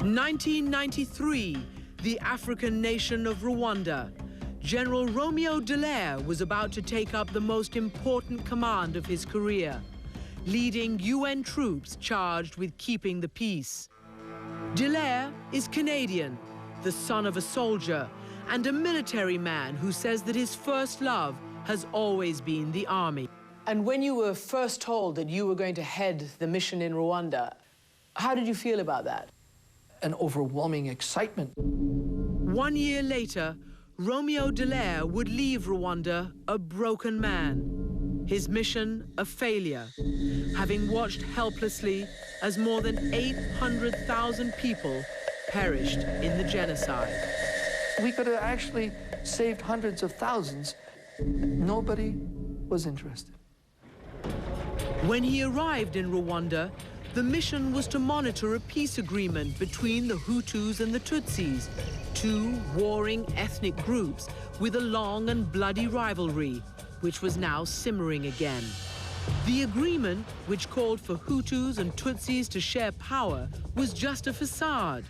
1993, the African nation of Rwanda. General Romeo Dallaire was about to take up the most important command of his career, leading UN troops charged with keeping the peace. Dallaire is Canadian, the son of a soldier, and a military man who says that his first love has always been the army. And when you were first told that you were going to head the mission in Rwanda, how did you feel about that? An overwhelming excitement. 1 year later, Romeo Dallaire would leave Rwanda a broken man. His mission a failure, having watched helplessly as more than 800,000 people perished in the genocide. We could have actually saved hundreds of thousands. Nobody was interested. When he arrived in Rwanda, the mission was to monitor a peace agreement between the Hutus and the Tutsis, two warring ethnic groups with a long and bloody rivalry, which was now simmering again. The agreement, which called for Hutus and Tutsis to share power, was just a facade.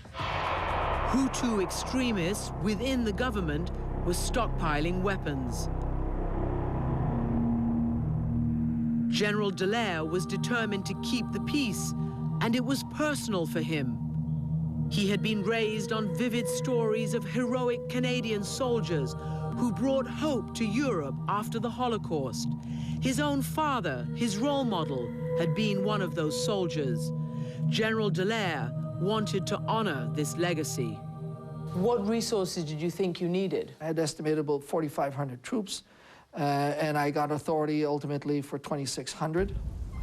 Hutu extremists within the government were stockpiling weapons. General Dallaire was determined to keep the peace, and it was personal for him. He had been raised on vivid stories of heroic Canadian soldiers who brought hope to Europe after the Holocaust. His own father, his role model, had been one of those soldiers. General Dallaire wanted to honor this legacy. What resources did you think you needed? I had estimated about 4,500 troops, and I got authority ultimately for 2,600.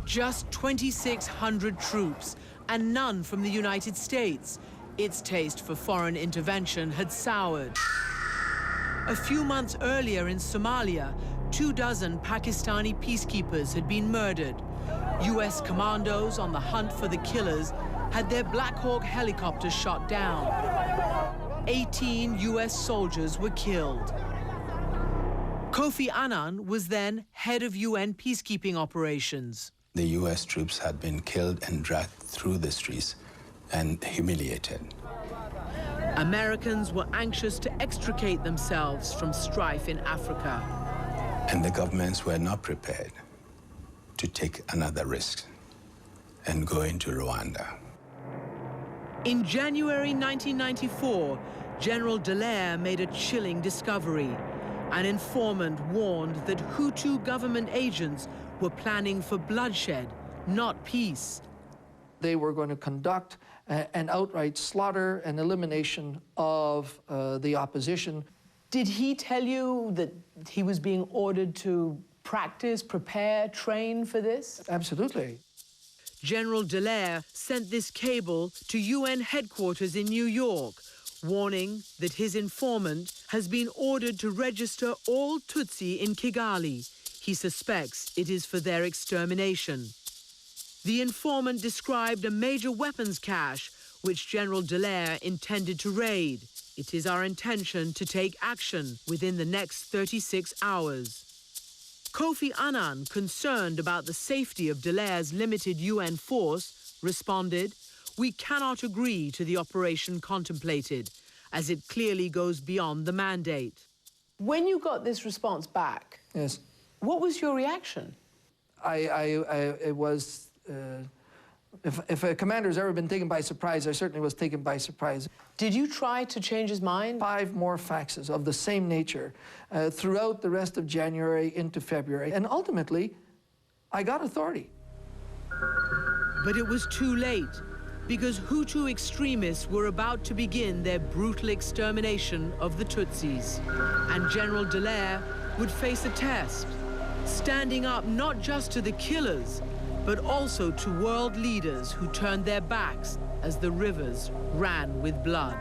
Just 2,600 troops, and none from the United States. Its taste for foreign intervention had soured. A few months earlier in Somalia, 24 Pakistani peacekeepers had been murdered. US commandos on the hunt for the killers had their Black Hawk helicopters shot down. 18 US soldiers were killed. Kofi Annan was then head of UN peacekeeping operations. The US troops had been killed and dragged through the streets and humiliated. Americans were anxious to extricate themselves from strife in Africa. And the governments were not prepared to take another risk and go into Rwanda. In January 1994, General Dallaire made a chilling discovery. An informant warned that Hutu government agents were planning for bloodshed, not peace. They were going to conduct an outright slaughter and elimination of the opposition. Did he tell you that he was being ordered to practice, prepare, train for this? Absolutely. General Dallaire sent this cable to UN headquarters in New York, warning that his informant has been ordered to register all Tutsi in Kigali. He suspects it is for their extermination. The informant described a major weapons cache which General Dallaire intended to raid. It is our intention to take action within the next 36 hours. Kofi Annan, concerned about the safety of Dallaire's limited UN force, responded, "We cannot agree to the operation contemplated, as it clearly goes beyond the mandate." When you got this response back, Yes. what was your reaction? It was, if a commander's ever been taken by surprise, I certainly was taken by surprise. Did you try to change his mind? 5 more faxes of the same nature throughout the rest of January into February, and ultimately, I got authority. But it was too late, because Hutu extremists were about to begin their brutal extermination of the Tutsis. And General Dallaire would face a test, standing up not just to the killers, but also to world leaders who turned their backs as the rivers ran with blood.